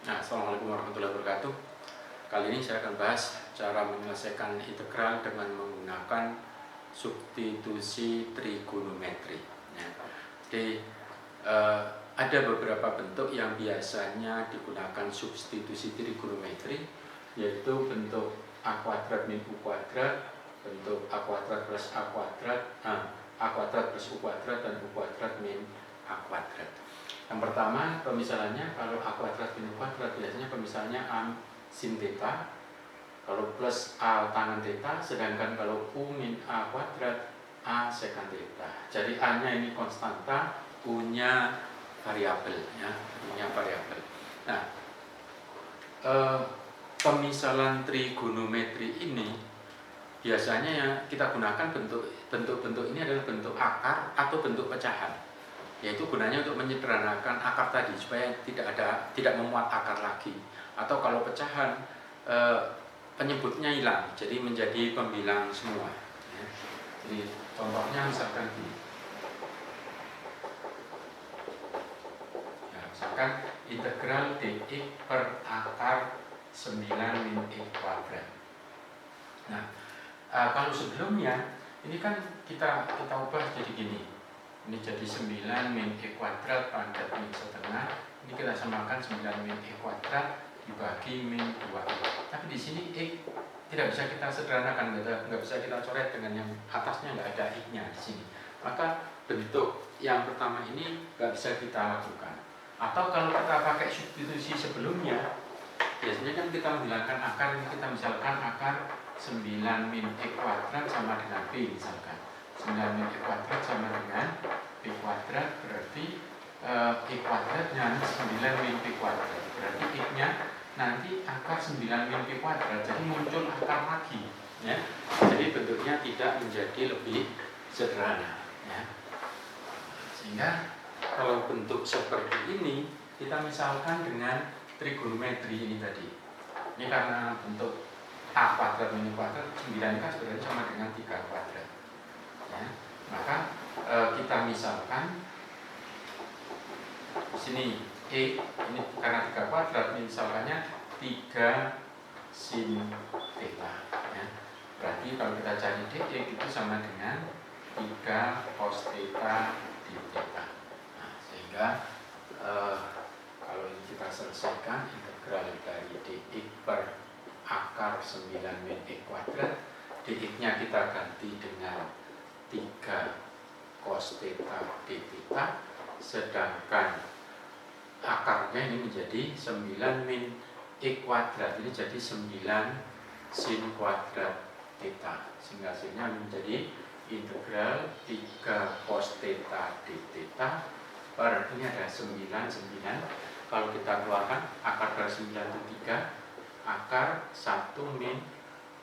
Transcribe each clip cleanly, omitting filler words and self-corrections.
Nah, Assalamualaikum warahmatullahi wabarakatuh. Kali ini saya akan bahas cara menyelesaikan integral dengan menggunakan substitusi trigonometri. Ya. Jadi ada beberapa bentuk yang biasanya digunakan substitusi trigonometri, yaitu bentuk a kuadrat min u kuadrat, bentuk a kuadrat plus a kuadrat, a kuadrat plus u kuadrat, dan u kuadrat min a kuadrat. Yang pertama, pemisalannya kalau a kuadrat min u kuadrat biasanya pemisalannya a sin theta, kalau plus a tangen theta, sedangkan kalau u min a kuadrat a secant theta. Jadi a-nya ini konstanta, u-nya variabel, ya, u-nya variabel. Nah, pemisalan trigonometri ini biasanya yang kita gunakan bentuk-bentuk ini adalah bentuk akar atau bentuk pecahan, yaitu gunanya untuk menyederhanakan akar tadi supaya tidak memuat akar lagi, atau kalau pecahan penyebutnya hilang jadi menjadi pembilang semua, ya. Jadi contohnya misalkan gini, ya, misalkan integral dx per akar 9 min x kuadrat. Nah, kalau sebelumnya ini kan kita ubah jadi gini. Ini jadi 9 min x kuadrat pangkat min setengah. Ini kita samakan 9 min x kuadrat dibagi min 2x. Tapi di sini x tidak bisa kita sederhanakan, nggak bisa kita coret dengan yang atasnya, nggak ada x-nya di sini. Maka bentuk yang pertama ini nggak bisa kita lakukan. Atau kalau kita pakai substitusi sebelumnya, biasanya kan kita menghilangkan akar, kita misalkan akar 9 min x kuadrat sama dengan b misalkan. 9 min x kuadrat sama dengan b kuadrat, berarti x kuadratnya 9 min p kuadrat, berarti x-nya nanti akar 9 min p kuadrat, jadi muncul akar lagi, ya. Jadi bentuknya tidak menjadi lebih sederhana, ya. Sehingga kalau bentuk seperti ini kita misalkan dengan trigonometri ini tadi. Ini karena bentuk a kuadrat min kuadrat 9 kan sebenarnya sama dengan 3 kuadrat, ya. Maka kita misalkan di sini e ini karena 3 kuadrat, misalkannya 3 sin theta, ya. Berarti kalau kita cari dx itu sama dengan 3 cos theta di theta. Nah, sehingga kalau ini kita selesaikan integral dari dx per akar 9 min x kuadrat, dx-nya kita ganti dengan 3 cos theta d theta, sedangkan akarnya ini menjadi 9 min x kuadrat, ini jadi 9 sin kuadrat theta, sehingga hasilnya menjadi integral 3 cos theta d theta per, ini ada 9, kalau kita keluarkan akar dari 9 itu 3, akar 1 min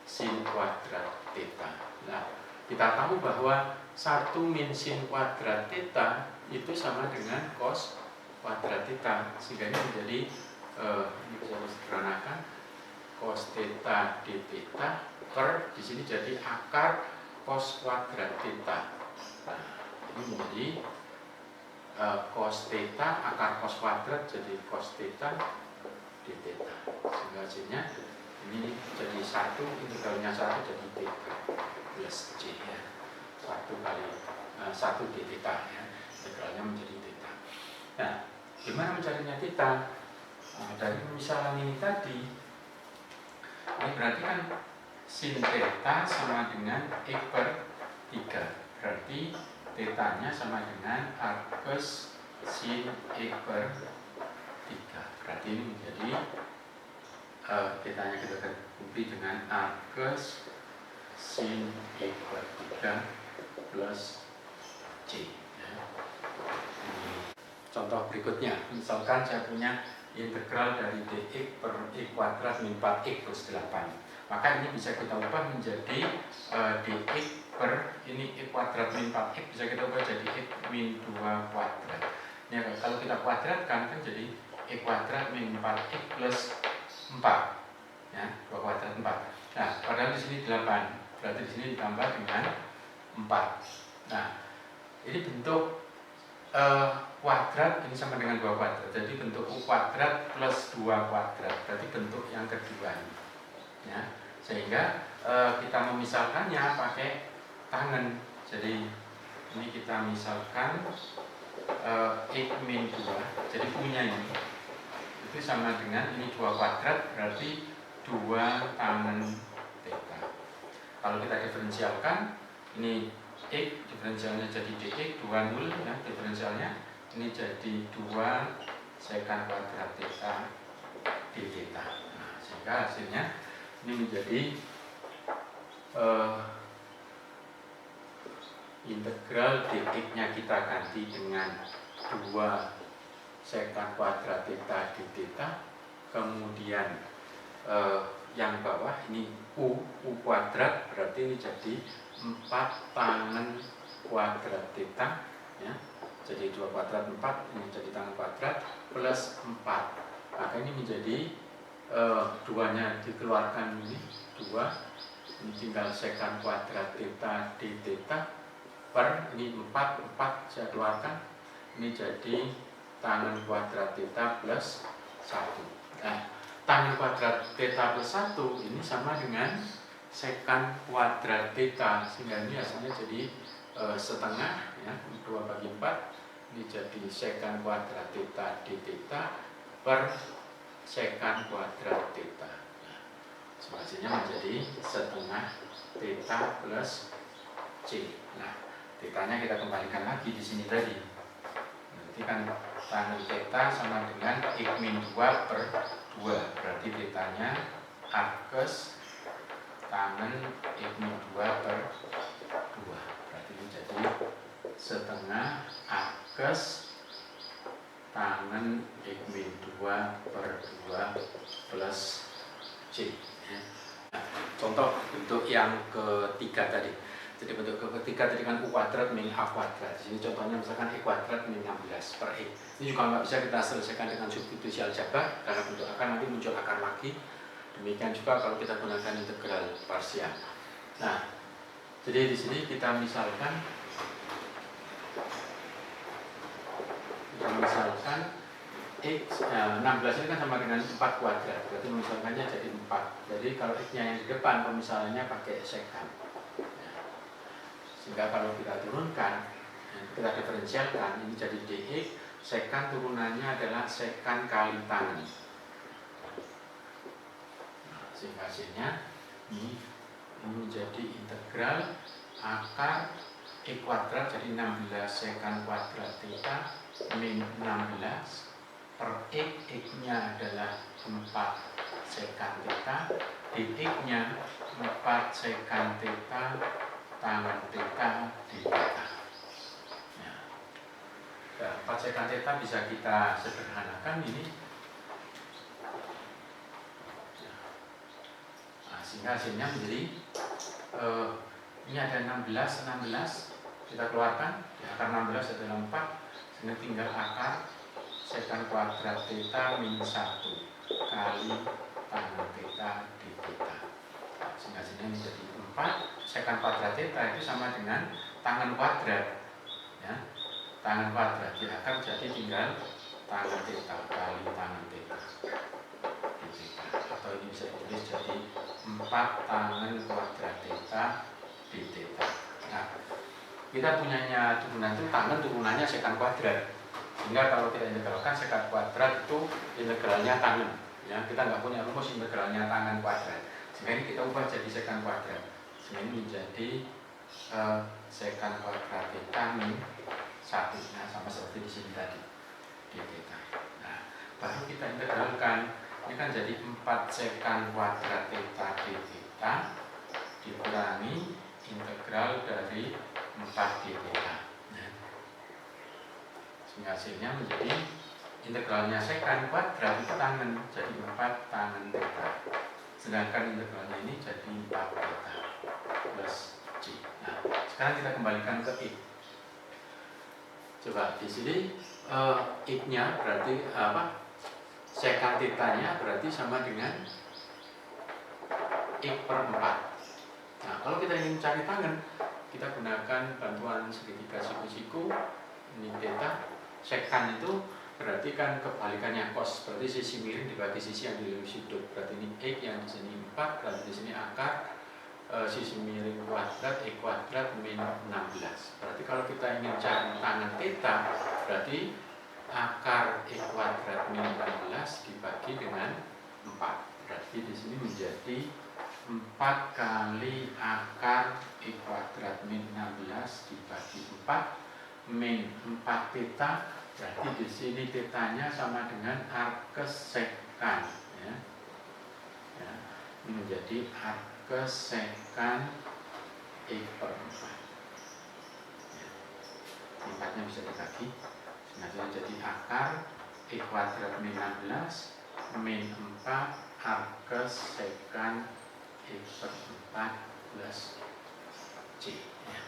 sin kuadrat theta. Nah, kita tahu bahwa 1 min sin kuadrat theta itu sama dengan cos kuadrat theta, sehingga ini menjadi ini bisa disederhanakan cos theta d theta per, di sini jadi akar cos kuadrat theta. Nah, ini menjadi cos theta akar cos kuadrat jadi cos theta d theta, sehingga hasilnya ini jadi 1, integralnya 1 jadi theta plus c, ya. 1 kali 1 d theta, ya. Integralnya menjadi theta. Nah, gimana mencarinya theta? Dari misalan ini tadi, ini berarti kan sin theta sama dengan x per 3, berarti theta-nya sama dengan arcus sin x per 3, berarti ini menjadi theta-nya kita ganti dengan arcus sin x per 3 plus c, ya. Contoh berikutnya, misalkan saya punya integral dari dx per x kuadrat min 4x plus 8, maka ini bisa kita ubah menjadi dx per ini x kuadrat min 4x bisa kita ubah jadi x min 2 kuadrat. Ya, kalau kita kuadratkan kan jadi x kuadrat min 4x plus 4, ya, 2 kuadrat 4. Nah, padahal di sini 8, berarti di sini ditambah dengan 4. Nah, ini bentuk kuadrat ini sama dengan 2 kuadrat. Jadi bentuk U kuadrat plus 2 kuadrat. Berarti bentuk yang kedua ini. Ya. Sehingga kita memisalkannya pakai tangan. Jadi ini kita misalkan X min 2. Jadi U-nya ini itu sama dengan ini 2 kuadrat berarti 2 tangen theta. Kalau kita diferensialkan ini X diferensialnya jadi dx 20 ya, diferensialnya ini jadi 2 sekant kuadrat theta d theta. Nah, sehingga hasilnya ini menjadi integral dx-nya kita ganti dengan 2 sekant kuadrat theta d theta, kemudian yang bawah ini U kuadrat berarti ini jadi 4 tangen kuadrat theta ya. Jadi 2 kuadrat 4 ini jadi tangen kuadrat plus 4. Maka ini menjadi 2-nya dikeluarkan ini 2, ini tinggal sekant kuadrat theta d theta per ini 4 saya keluarkan ini jadi tangen kuadrat theta plus 1. Nah, tangen kuadrat theta plus 1 ini sama dengan sekant kuadrat theta, sehingga ini hasilnya jadi setengah ya, 2 bagi 4 ini jadi sekant kuadrat theta d theta per sekant kuadrat theta. Nah, hasilnya menjadi setengah theta plus c. Nah, theta-nya kita kembalikan lagi di sini tadi. Berarti kan tangen theta sama dengan X min 2 per 2. Berarti theta-nya arcus tangen X min 2 per 2. Berarti ini jadi setengah arcus tangen X min 2 per 2 plus C. Nah, contoh bentuk yang ketiga tadi. Jadi bentuk ketiga tadi kan U kuadrat min A kuadrat. Di sini contohnya misalkan E kuadrat min 16 per E. Ini juga nggak bisa kita selesaikan dengan substitusi aljabar karena bentuk akar nanti muncul akar lagi. Demikian juga kalau kita gunakan integral parsial. Nah, jadi di sini kita misalkan X 16 ini kan sama dengan 4 kuadrat. Berarti misalkannya jadi 4. Jadi kalau X-nya yang di depan pemisalannya pakai sekant. Sehingga kalau kita turunkan, kita diferensialkan, ini jadi dx, sekant turunannya adalah sekant kali tangen. Nah, sehingga hasilnya ini menjadi integral akar E kuadrat jadi 16 sekant kuadrat theta min 16 per X-nya adalah 4 sekant theta, dx-nya 4 sekant theta tangen theta d theta. Ya. Nah, 4 sekant theta bisa kita sederhanakan ini. Nah, sehingga hasilnya menjadi ini ada 16 kita keluarkan. Ya, akar 16 adalah 4, sehingga tinggal akar sekant kuadrat theta min 1 kali tangen theta d theta. Sehingga hasilnya menjadi 4 sekant kuadrat theta itu sama dengan tangen kuadrat ya, tangen kuadrat di akar jadi tinggal tangen theta kali tangen theta d theta, atau ini bisa ditulis jadi 4 tangen kuadrat theta d theta. Nah, kita punyanya turunan itu tangen turunannya sekant kuadrat, sehingga kalau kita integralkan sekant kuadrat itu integralnya tangen ya, kita nggak punya rumus integralnya tangen kuadrat, sehingga ini kita ubah jadi sekant kuadrat. Ini menjadi sekant kuadrat theta min 1. Nah, sama seperti di sini tadi d theta. Nah, baru kita integralkan. Ini kan jadi 4 sekant kuadrat theta d theta dikurangi integral dari 4 d theta. Nah, sehingga hasilnya menjadi integralnya sekant kuadrat itu tangen jadi 4 tangen theta. Sedangkan integralnya ini jadi 4 theta plus C. Nah, sekarang kita kembalikan ke X. Coba di sini X-nya berarti apa? Sekant theta-nya berarti sama dengan X per 4. Nah, kalau kita ingin cari tangen, kita gunakan bantuan segitiga siku-siku. ini theta. Sekan itu berarti kan kebalikannya cos, berarti sisi miring dibagi sisi yang di dalam sudut. Berarti ini X yang di sini 4, berarti di sini akar sisi miring kuadrat X kuadrat min 16. Berarti kalau kita ingin cari tangan theta, berarti akar X kuadrat min 16 dibagi dengan 4. Berarti di sini menjadi 4 kali akar X kuadrat min 16 dibagi 4 min 4 theta. Berarti di sini tetanya sama dengan arkes sekan, ya. Ya, ini menjadi arkes sekan X per 4. Ya. 4-nya bisa dibagi, sehingga jadi akar X kuadrat min 16 min 4 arkes sekan X per 4 plus C, ya.